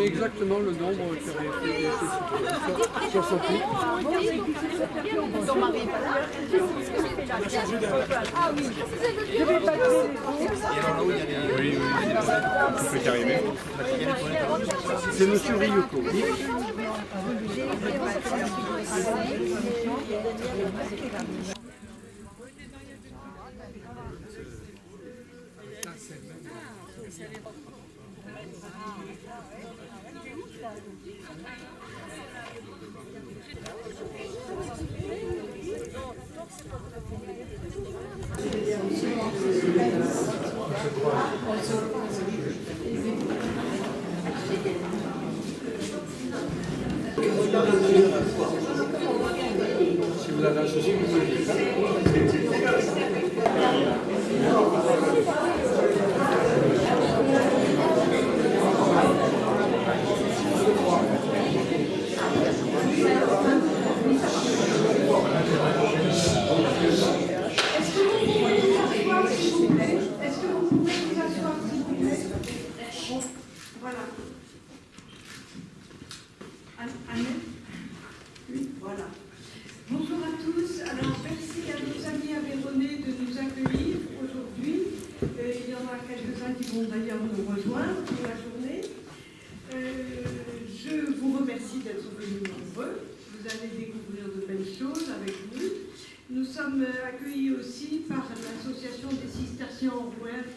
exactement le nombre qui aurait été nécessité sur son coup. Son mari est pas là. Ah oui. Je vais pas Oui, il y a des trucs qui arrivent. C'est monsieur Ryuko. Si vous avez un souci, vous pouvez le dire. Est-ce que vous pouvez vous asseoir, s'il vous plaît? Voilà. Anne? Oui, voilà. Bonjour à tous. Alors, merci à nos amis aveyronnais de nous accueillir aujourd'hui. Il y en a quelques-uns qui vont d'ailleurs nous rejoindre pour la journée. Je vous remercie d'être venus nombreux. Vous allez découvrir de belles choses avec nous. Nous sommes accueillis aussi par l'association des Cisterciens en Rouergue,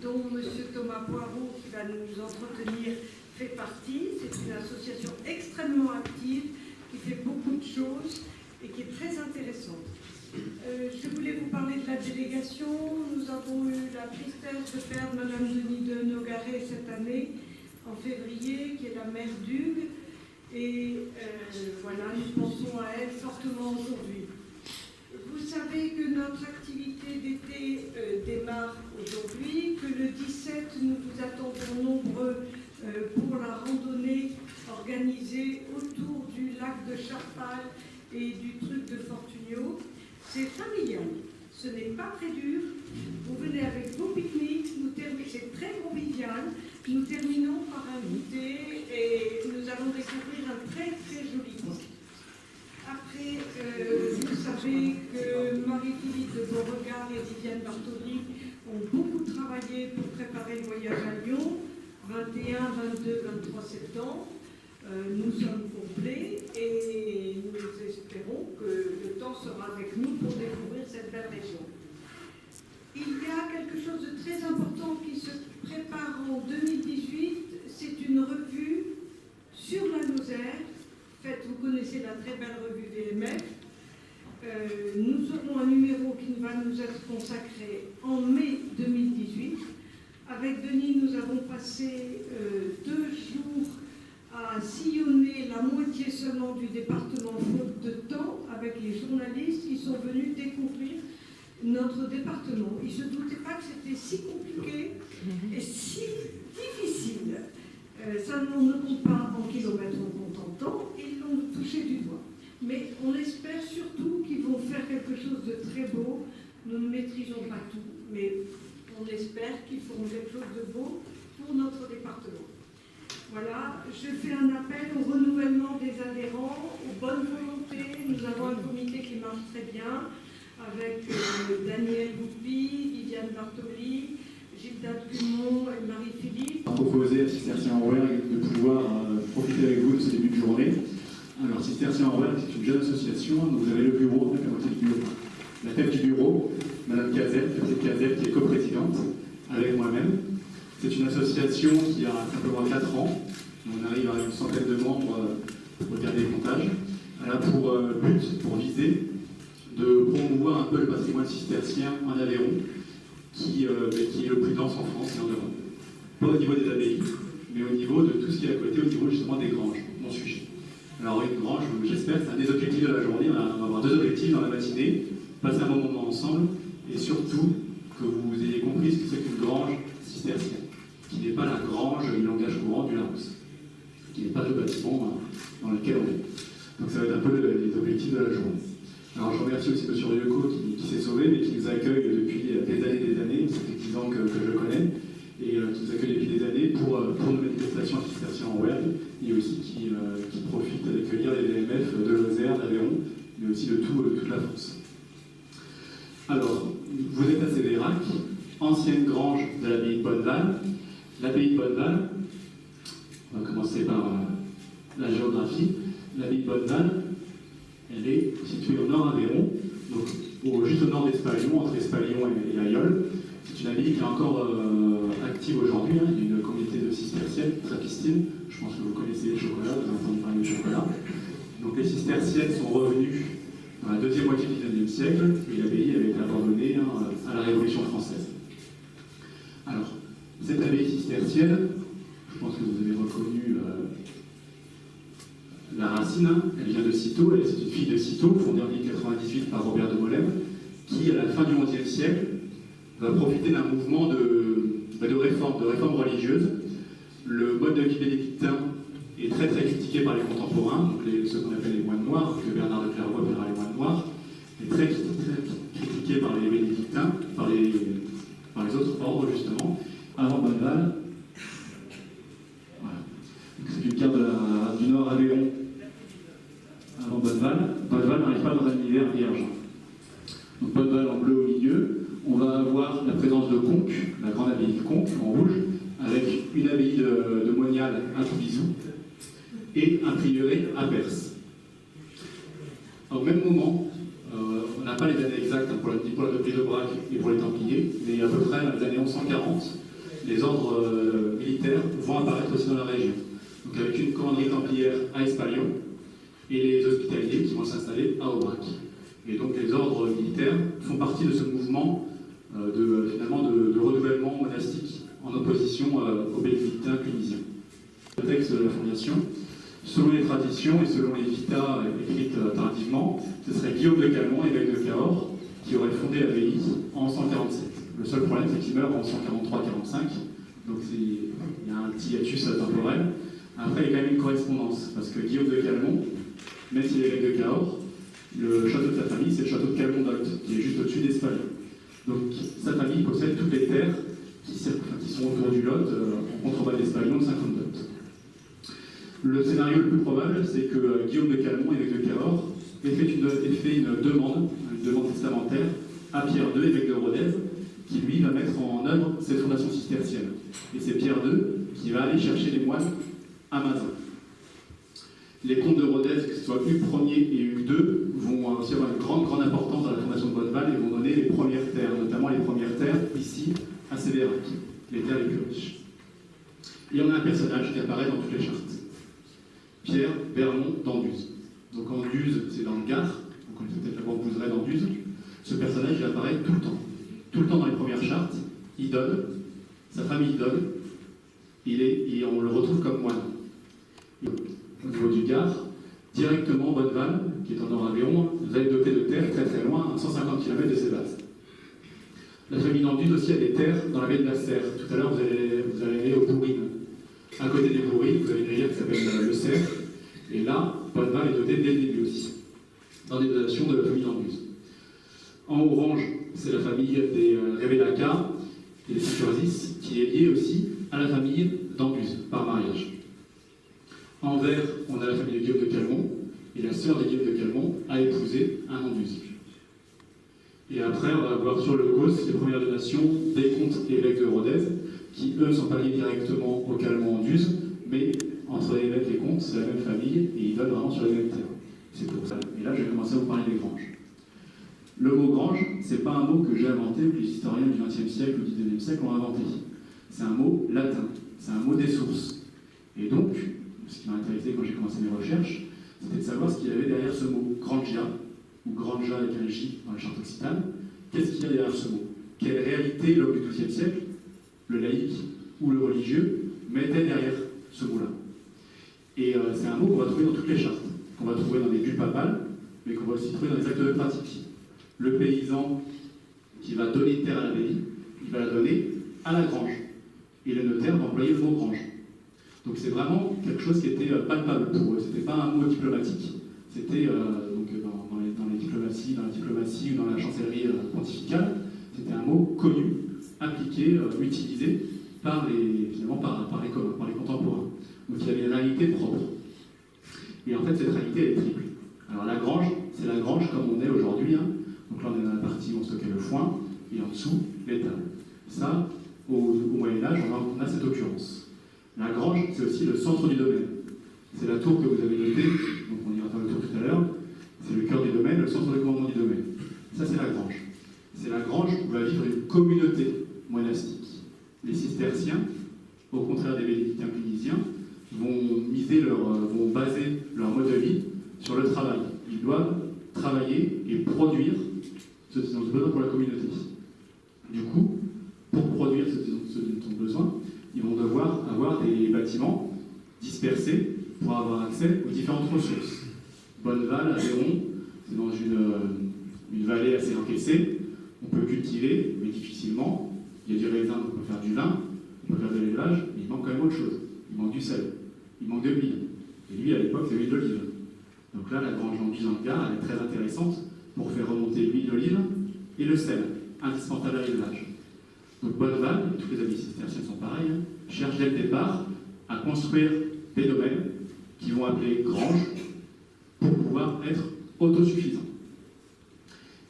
dont M. Thomas Poirot, qui va nous entretenir, fait partie. C'est une association extrêmement active, qui fait beaucoup de choses et qui est très intéressante. Je voulais vous parler de la délégation. Nous avons eu la tristesse de perdre Mme Denis de Nogaret cette année, en février, qui est la maire d'Hugues. Et voilà, nous pensons à elle fortement aujourd'hui. Vous savez que notre activité d'été démarre aujourd'hui, que le 17, nous vous attendons nombreux pour la randonnée organisée autour du lac de Charpal et du truc de Fortunio. C'est familial, ce n'est pas très dur. Vous venez avec vos pique-niques, c'est très convivial. Nous terminons par un goûter et nous allons découvrir un très très joli coin. Après, vous savez que Marie-Philippe de Beauregard et Viviane Bartoli ont beaucoup travaillé pour préparer le voyage à Lyon, 21, 22, 23 septembre. Nous sommes complets et nous espérons que le temps sera avec nous pour découvrir cette belle région. Il y a quelque chose de très important qui se prépare en 2018, c'est une revue sur la Lozère. Vous connaissez la très belle revue VMF. Nous aurons un numéro qui va nous être consacré en mai 2018. Avec Denis, nous avons passé 2 jours à sillonner la moitié seulement du département faute de temps avec les journalistes qui sont venus découvrir notre département. Ils ne se doutaient pas que c'était si compliqué et si difficile. Ça, on ne compte pas en kilomètres, on compte en temps. Ils l'ont touché du doigt. Mais on espère surtout qu'ils vont faire quelque chose de très beau. Nous ne maîtrisons pas tout, mais on espère qu'ils feront quelque chose de beau pour notre département. Voilà, je fais un appel au renouvellement des adhérents, aux bonnes volontés. Nous avons un comité qui marche très bien, avec Daniel Goupy, Viviane Bartoli, Gilda Dumont et Marie-Philippe. Proposer à Cisterciens en Rouergue de pouvoir profiter avec vous de ce début de journée. Alors, Cisterciens en Rouergue, c'est une jeune association. Donc, vous avez le bureau, la moitié du bureau. La tête du bureau, Madame Cazette, qui est coprésidente, avec moi-même. C'est une association qui a simplement 4 ans. On arrive à une centaine de membres pour faire des comptages. Elle a pour but, pour viser, de promouvoir un peu le patrimoine cistercien en Aveyron, qui est le plus dense en France et en Europe. Pas au niveau des abbayes, mais au niveau de tout ce qui est à côté, au niveau justement des granges, mon sujet. Alors une grange, j'espère, c'est un des objectifs de la journée. On va avoir 2 objectifs dans la matinée, passer un bon moment ensemble, et surtout que vous ayez compris ce que c'est qu'une grange cistercienne, qui n'est pas la grange du langage courant du Larousse, qui n'est pas le bâtiment dans lequel on est. Donc ça va être un peu les objectifs de la journée. Alors je remercie aussi M. Ryuko qui s'est sauvé, mais qui nous accueille depuis des années, ça fait 10 ans que je le connais, et qui nous accueille depuis des années pour nos manifestations cisterciennes en web, et aussi qui profite d'accueillir les VMF de Lozère, d'Aveyron, mais aussi de toute la France. Alors, vous êtes à Sévérac, ancienne grange de l'abbaye de Bonneval. L'abbaye de Bonneval, on va commencer par la géographie. L'abbaye de Bonneval, elle est située au nord d'Aveyron, donc juste au nord d'Espalion, entre Espalion et Aïol. C'est une abbaye qui est encore active aujourd'hui. Hein. Il y a une communauté de cisterciennes, trapistines. Je pense que vous connaissez les chocolats, vous avez entendu parler du chocolat. Donc les cisterciennes sont revenues dans la deuxième moitié du XIXe siècle, et l'abbaye avait été abandonnée à la Révolution française. Alors, cette abbaye cistercienne, je pense que vous avez reconnu la racine, hein. Elle vient de Cîteaux, c'est une fille de Cîteaux, fondée en 1098 par Robert de Molène, qui, à la fin du XIe siècle, va profiter d'un mouvement de réforme religieuse. Le mode de vie bénédictin est très très critiqué par les contemporains, donc ceux qu'on appelle les moines noirs, que Bernard de Clairvaux appellera les moines noirs, est très critiqué par les bénédictins, par les autres ordres justement. Avant Bonneval, voilà. C'est une carte du Nord Aveyron. Avant Bonneval n'arrive pas dans un univers vierge. Donc Bonneval en bleu au milieu, on va avoir la présence de Conques, la grande abbaye de Conques en rouge, avec une abbaye de Monial à Troubizou et un prieuré à Perse. Au même moment, on n'a pas les années exactes pour la Prise de Brac et pour les Templiers, mais à peu près dans les années 1140, les ordres militaires vont apparaître aussi dans la région. Donc avec une commanderie templière à Espalion et les hospitaliers qui vont s'installer à Aubrac. Et donc les ordres militaires font partie de ce mouvement de renouvellement monastique en opposition aux bénédictins clunisiens. Le texte de la fondation, selon les traditions et selon les vitas écrites tardivement, ce serait Guillaume de Calmont, évêque de Cahors, qui aurait fondé l'abbaye en 147. Le seul problème, c'est qu'il meurt en 143-45, donc il y a un petit hiatus temporel. Après, il y a quand même une correspondance, parce que Guillaume de Calmont, même s'il est évêque de Cahors, le château de sa famille, c'est le château de Calmont-d'Olt, qui est juste au-dessus d'Espalion. Donc sa famille possède toutes les terres qui sont autour du Lot, en contrebas d'Espalion de 50 Lot. Le scénario le plus probable, c'est que Guillaume de Calmont, évêque de Cahors, ait fait une demande testamentaire à Pierre II, évêque de Rodez, qui lui va mettre en œuvre cette fondation cistercienne. Et c'est Pierre II qui va aller chercher les moines à Mazin. Les comtes de Rodez, que ce soit Hugues Ier et Hugues II, vont aussi avoir une grande importance dans la fondation de Bonneval et vont donner les premières terres, notamment les premières terres ici à Sévérac, les terres les plus riches. Et on a un personnage qui apparaît dans toutes les chartes. Pierre Bermond d'Anduze. Donc Anduze, c'est dans le Gard, vous connaissez peut-être la Bourbouzeraie d'Anduze. Ce personnage, il apparaît tout le temps. Tout le temps dans les premières chartes, il donne, sa famille donne, et on le retrouve comme moine. Au niveau du Gard, directement Bonneval, qui est en nord Aveyron, vous allez doter de terres très très loin, à 150 km de ses bases. La famille d'Anduze aussi a des terres dans la baie de la Serre. Tout à l'heure, vous allez aller aux Bourrines. À côté des Bourrines, vous avez une rivière qui s'appelle le Cerf, et là, Bonneval est doté dès le début aussi, dans des dotations de la famille d'Anduze. En orange, c'est la famille des Rebelaka et des Sicursis, qui est liée aussi à la famille d'Anduze, par mariage. En vert, on a la famille de Guillaume de Calmont, et la sœur de Guillaume de Calmont a épousé un Anduze. Et après, on va voir sur le cause les premières donations des comtes évêques de Rodez, qui eux ne sont pas liés directement au Calmont-Anduze, mais entre les évêques et les comtes, c'est la même famille, et ils donnent vraiment sur les mêmes terres. C'est pour ça. Et là, je vais commencer à vous parler des granges. Le mot grange, c'est pas un mot que j'ai inventé, ou que les historiens du XXe siècle ou du XIXe siècle ont inventé. C'est un mot latin, c'est un mot des sources. Et donc, ce qui m'a intéressé quand j'ai commencé mes recherches, c'était de savoir ce qu'il y avait derrière ce mot grangia, ou granja avec un J dans la charte occitane. Qu'est-ce qu'il y a derrière ce mot? Quelle réalité l'homme du XIIe siècle, le laïc ou le religieux, mettait derrière ce mot-là? Et c'est un mot qu'on va trouver dans toutes les chartes, qu'on va trouver dans les bulles papales, mais qu'on va aussi trouver dans les actes de pratique. Le paysan qui va donner terre à l'abbaye, il va la donner à la grange. Et le notaire va employer le mot grange. Donc c'est vraiment quelque chose qui était palpable pour eux. C'était pas un mot diplomatique. C'était dans la diplomatie ou dans la chancellerie pontificale, c'était un mot connu, appliqué, utilisé, finalement par les communs, par les contemporains. Donc il y avait une réalité propre. Et en fait, cette réalité, elle est triple. Alors la grange, c'est la grange comme on est aujourd'hui. Hein. Donc là, on est dans la partie où on stockait le foin, et en dessous, l'étable. Ça, au Moyen-Âge, on a cette occurrence. La grange, c'est aussi le centre du domaine. C'est la tour que vous avez notée, donc on ira faire le tour tout à l'heure. C'est le cœur du domaine, le centre de commandement du domaine. Ça, c'est la grange. C'est la grange où va vivre une communauté monastique. Les cisterciens, au contraire des bénédictins clunisiens, vont baser leur mode de vie sur le travail. Ils doivent travailler et produire ce dont ils ont besoin pour la communauté. Du coup, pour produire ce dont ils ont besoin, ils vont devoir avoir des bâtiments dispersés pour avoir accès aux différentes ressources. Bonneval, Aveyron, c'est dans une vallée assez encaissée. On peut cultiver, mais difficilement. Il y a du raisin, donc on peut faire du vin, on peut faire de l'élevage, mais il manque quand même autre chose. Il manque du sel, il manque de l'huile. Et lui, à l'époque, c'est l'huile d'olive. Donc là, la grange en Gare, elle est très intéressante pour faire remonter l'huile d'olive et le sel, indispensable à l'élevage. Donc Bonneval, et tous les amis cisterciens sont pareils, cherchent dès le départ à construire des domaines qui vont appeler granges pour pouvoir être autosuffisants.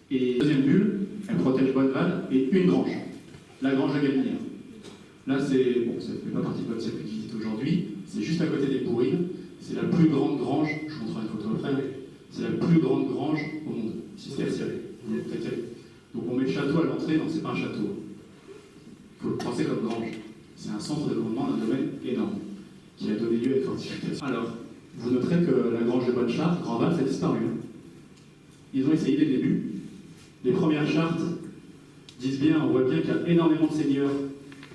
Et deuxième bulle, elle protège Bonneval et une grange, la grange de Galinière. Là, ça ne fait pas partie de votre circuit de visite aujourd'hui, c'est juste à côté des Bourrines, c'est la plus grande grange, je vous montrerai une photo après, c'est la plus grande grange au monde, cistercienne. Donc on met le château à l'entrée, non, c'est pas un château. Il faut le penser comme grange. C'est un centre de commandement d'un domaine énorme, qui a donné lieu à une fortification. Alors, vous noterez que la grange de Bonne-Charte, Grandval, ça a disparu. Ils ont essayé dès le début. Les premières chartes disent bien, on voit bien qu'il y a énormément de seigneurs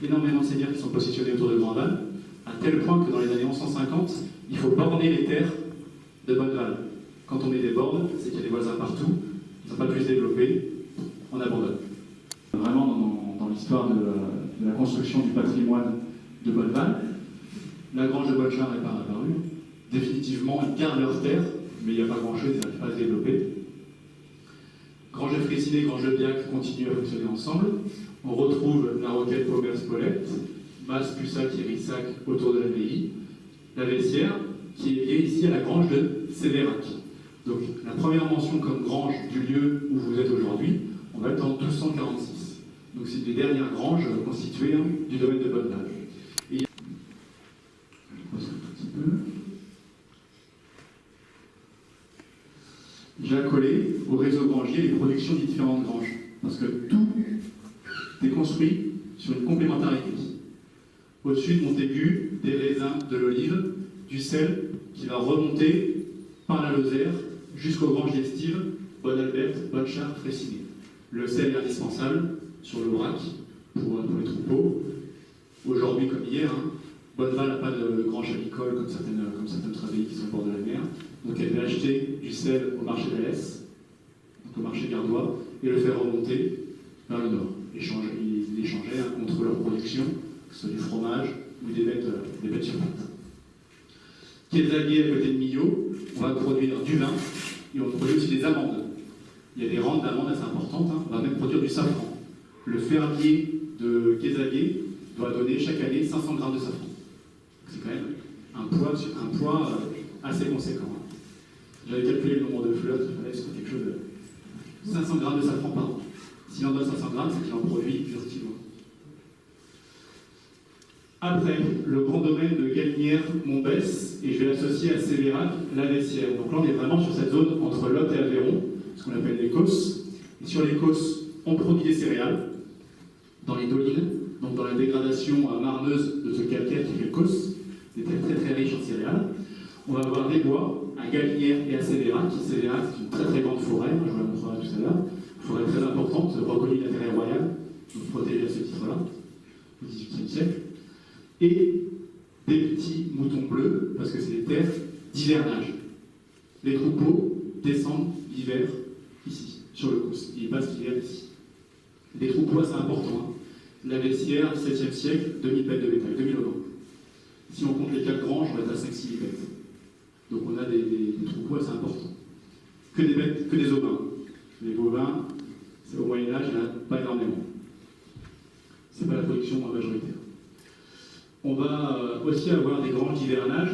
qui sont positionnés autour de Grandval, à tel point que dans les années 1150, il faut borner les terres de Bonneval. Quand on met des bornes, c'est qu'il y a des voisins partout, ils ne sont pas plus développés, on abandonne. Vraiment, dans l'histoire de la construction du patrimoine de Bonneval, la grange de Bonne-Charte n'est pas apparue. Définitivement, ils gardent leurs terres, mais il n'y a pas grand-chose, ils n'arrivent pas à se développer. Grange de Fraissinet et Grange de Biac continuent à fonctionner ensemble. On retrouve la roquette Paubert-Spolette, Mas, Pussac et Rissac autour de l'abbaye. La Vessière, qui est liée ici à la grange de Sévérac. Donc, la première mention comme grange du lieu où vous êtes aujourd'hui, on va être en 1246. Donc, c'est les dernières granges constituées du domaine de Bonneval. Et je passe un petit peu. J'ai accolé au réseau grangier les productions des différentes granges, parce que tout est construit sur une complémentarité. Au-dessus de Montaigu, des raisins, de l'olive, du sel qui va remonter par la Lozère jusqu'aux granges d'Estive, Bonne-Alberte, Bonne-Charte, Fraissinet. Le sel est indispensable sur l'Aubrac pour les troupeaux. Aujourd'hui comme hier, Bonneval n'a pas de grange avicole comme certaines autres abbayes qui sont au bord de la mer. Donc elle va acheter du sel au marché d'Alès, donc au marché gardois, et le faire remonter vers le nord. Ils échangeaient contre leur production, que ce soit du fromage ou des bêtes sur pattes. Quézaguet, à côté de Millau, on va produire du vin et on produit aussi des amandes. Il y a des rentes d'amandes assez importantes, on va même produire du safran. Le fermier de Quézaguet doit donner chaque année 500 grammes de safran. C'est quand même un poids assez conséquent. J'avais calculé le nombre de fleurs qu'il fallait sur quelque chose de 500 grammes de safran par an. S'il en donne 500 grammes, c'est qu'il en produit plusieurs kilos. Après, le grand domaine de Galinière, Montbesse, et je vais l'associer à Sévérac, la Vessière. Donc là, on est vraiment sur cette zone entre Lot et Aveyron, ce qu'on appelle les Causses. Et sur les Causses, on produit des céréales dans les dolines, donc dans la dégradation marneuse de ce calcaire qui fait le Causse, des terres très très riches en céréales. On va avoir des bois à Galinière et à Sévérac. Sévérac, c'est une très très grande forêt, je vous la montrerai tout à l'heure. Forêt très importante, reconnue d'intérêt royal, donc protégée à ce titre-là, au XVIIIe siècle. Et des petits moutons bleus, parce que c'est des terres d'hivernage. Les troupeaux descendent l'hiver ici, sur le Causse. Ils passent l'hiver ici. Des troupeaux assez importants. La Vessière, 7e siècle, 2000 bêtes de bétail, 2000 ovins. Si on compte les 4 granges, on va être à 5-6 bêtes. Donc on a des troupeaux assez importants. Que des bêtes, que des ovins. Les bovins, au Moyen-Âge, il n'y en a pas énormément. Ce n'est pas la production majoritaire. On va aussi avoir des granges d'hivernage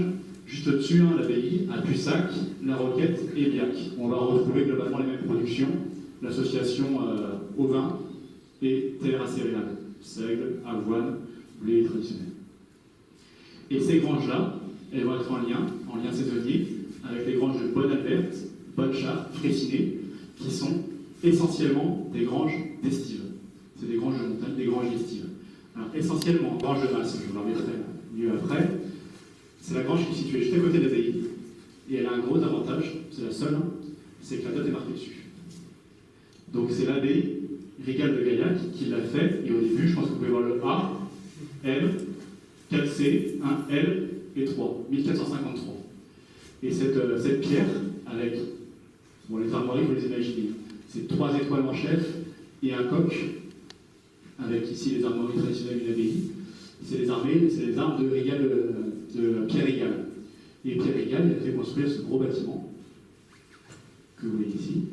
juste au-dessus, hein, l'abbaye, à Pussac, La Roquette et Biac. On va retrouver globalement les mêmes productions, l'association au vin et terre à céréales, seigle, avoine, blé traditionnel. Et ces granges-là, elles vont être en lien saisonnier, avec les granges de Bonne-Alberte, Bonne-Charte, Fraissinet, qui sont essentiellement des granges d'estive. C'est des granges de montagne, des granges d'estive. Alors, essentiellement, grange de masse, je vous en remettrai mieux après. C'est la grange qui est située juste à côté de l'abbaye, et elle a un gros avantage, c'est la seule, c'est que la date est marquée dessus. Donc c'est l'abbé Rigal de Gaillac qui l'a fait, et au début, je pense que vous pouvez voir le A, L, 4C, 1 L et 3, 1453. Et cette pierre, avec les armoiries, vous les imaginez, c'est 3 étoiles en chef et un coq, avec ici les armoiries traditionnelles d'une abbaye. C'est les armes de Rigal, de Pierre Rigal. Et Pierre Rigal, il a fait construire ce gros bâtiment que vous voyez ici,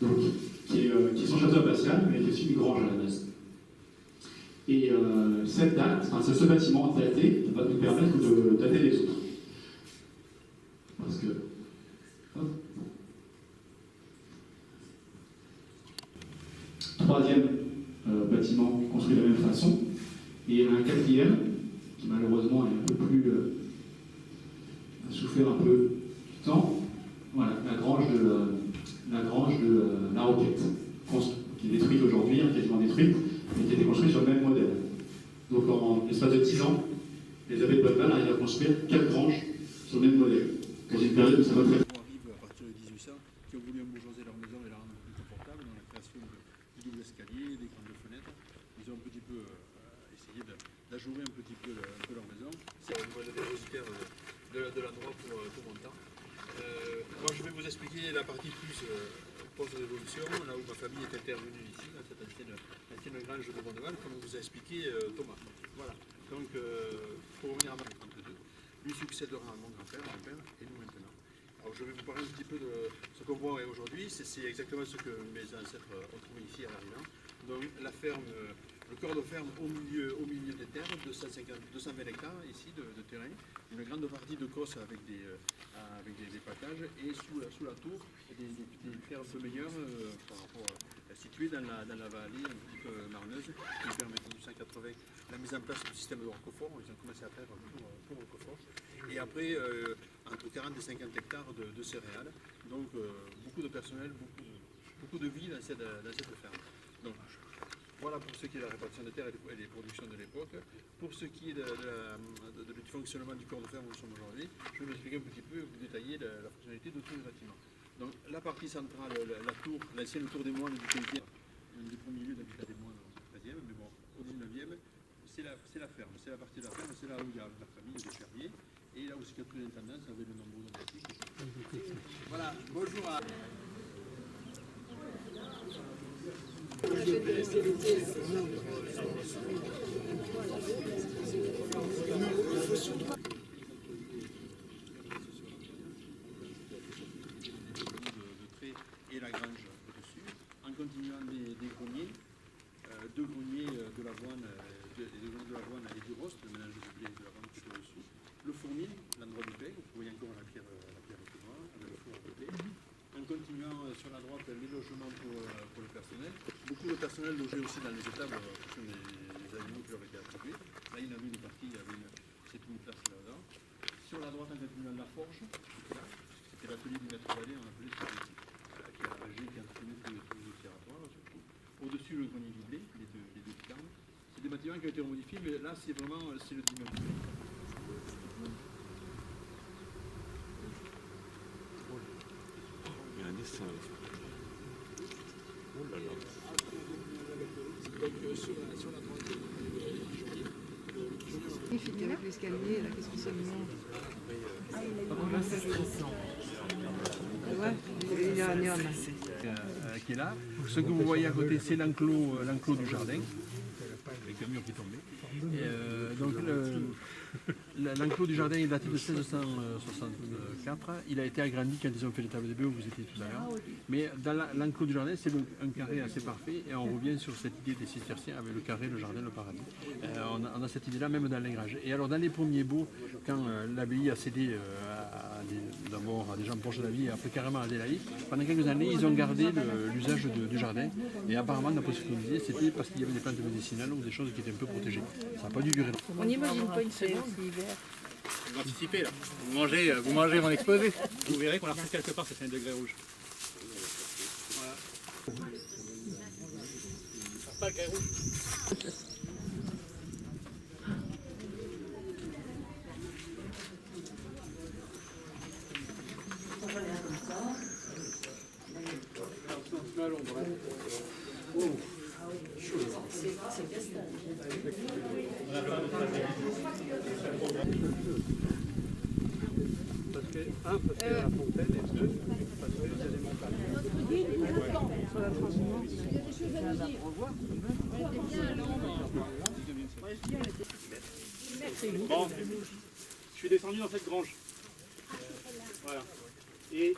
donc, qui est son château abbatial, mais qui est aussi une grange à la base. Et cette date, enfin, ce bâtiment daté va nous permettre de dater les autres. Parce que. Hop. Troisième bâtiment construit de la même façon. Et un quatrième, qui malheureusement est un peu plus. A souffert un peu du temps. Voilà, la grange de La Roquette, qui est détruite aujourd'hui, hein, quasiment détruite, mais qui a été construite sur le même modèle. Donc en l'espace de 10 ans, les abbés de Bonneval arrivent à construire 4 granges sur le même modèle. Dans une période où ça va très bien. Arrive à partir de 1800, qui ont voulu embourgeoiser leur maison et la rendre plus confortable dans la création du double escalier, des grandes fenêtres. Ils ont un petit peu essayé d'ajouer un petit peu leur maison. C'est un modèle dépositaire de l'endroit pour tout montant. Moi je vais vous expliquer la partie plus post-révolution, là où ma famille est intervenue ici, dans cette ancienne grange de Bonneval, comme vous a expliqué Thomas. Voilà. Donc pour revenir à 1932, lui succédera à mon grand-père, mon père, et nous maintenant. Alors je vais vous parler un petit peu de ce qu'on voit aujourd'hui, c'est exactement ce que mes ancêtres ont trouvé ici à l'Arilan. Donc la ferme, le corps de ferme au milieu des terres, 220 hectares ici de terrain, une grande partie de cosse avec des packages, et sous la tour, des terres un peu meilleures par rapport situées dans la vallée un petit peu marneuse, qui permet en 1880 la mise en place du système de Roquefort. Ils ont commencé à faire pour Roquefort. Et après, entre 40 et 50 hectares de céréales. Donc beaucoup de personnel, beaucoup de vie dans cette ferme. Donc, voilà pour ce qui est de la répartition des terres et des productions de l'époque. Pour ce qui est du fonctionnement du corps de ferme où nous sommes aujourd'hui, je vais vous expliquer un petit peu, vous détailler la fonctionnalité de tous les bâtiments. Donc la partie centrale, la tour, l'ancienne tour des moines du 15e, un des premiers lieux d'habitat des moines au 13e, mais bon, au 19e, c'est la ferme, c'est la partie de la ferme, c'est là où il y a la famille des fermiers, et là où c'est plus d'intendance avec le nombre domestique. Voilà, bonjour à... Et la grange au-dessus, en continuant des greniers, deux greniers de l'avoine et du rost, le mélange de blé et de l'avoine qui est au-dessus, le fournil, l'endroit du pain, vous voyez encore la pierre noire, avec le four à côté. En continuant sur la droite, les logements pour le personnel. Beaucoup de personnel logé aussi dans les étables, ce sont les animaux qui leur étaient attribués. Là, il y en avait une partie, c'est une place là-dedans. Sur la droite, en continuant la forge, c'était l'atelier du maître Vallée, on appelait ça ici, qui a âgé, qui a entraîné tous les observatoires, surtout. Au-dessus, le grenier du blé, les deux fermes. C'est des bâtiments qui ont été modifiés, mais là, c'est vraiment le dimanche. Oh là là. Donc sur la droite, Avec l'escalier, là, qu'est-ce que ça nous montre? Ouais, il y a un néon. Qui est là. Ce que vous voyez à côté, c'est l'enclos du jardin, avec le mur qui est tombé. Et, donc L'enclos du jardin est daté de 1664. Il a été agrandi quand ils ont fait les tables de bœufs où vous étiez tout à l'heure. Mais dans l'enclos du jardin, c'est un carré assez parfait. Et on revient sur cette idée des cisterciens avec le carré, le jardin, le paradis. On a cette idée-là même dans l'aigrage. Et alors dans les premiers baux, quand l'abbaye a cédé d'abord à des gens proches de la vie et après carrément à des laïcs, pendant quelques années, ils ont gardé l'usage du jardin. Et apparemment, d'après ce que vous disiez, c'était parce qu'il y avait des plantes médicinales ou des choses qui étaient un peu protégées. Ça n'a pas dû durer. On n'imagine pas une seconde l'hiver. Vous anticipez là. Vous mangez mon exposé. Vous verrez qu'on a reçu quelque part, c'est un degré rouge. Voilà. Pas le grès rouge. Parce que la fontaine et deux, parce que il y a des montagnes. Sur la transmission. Bon, je suis descendu dans cette grange. Voilà. Et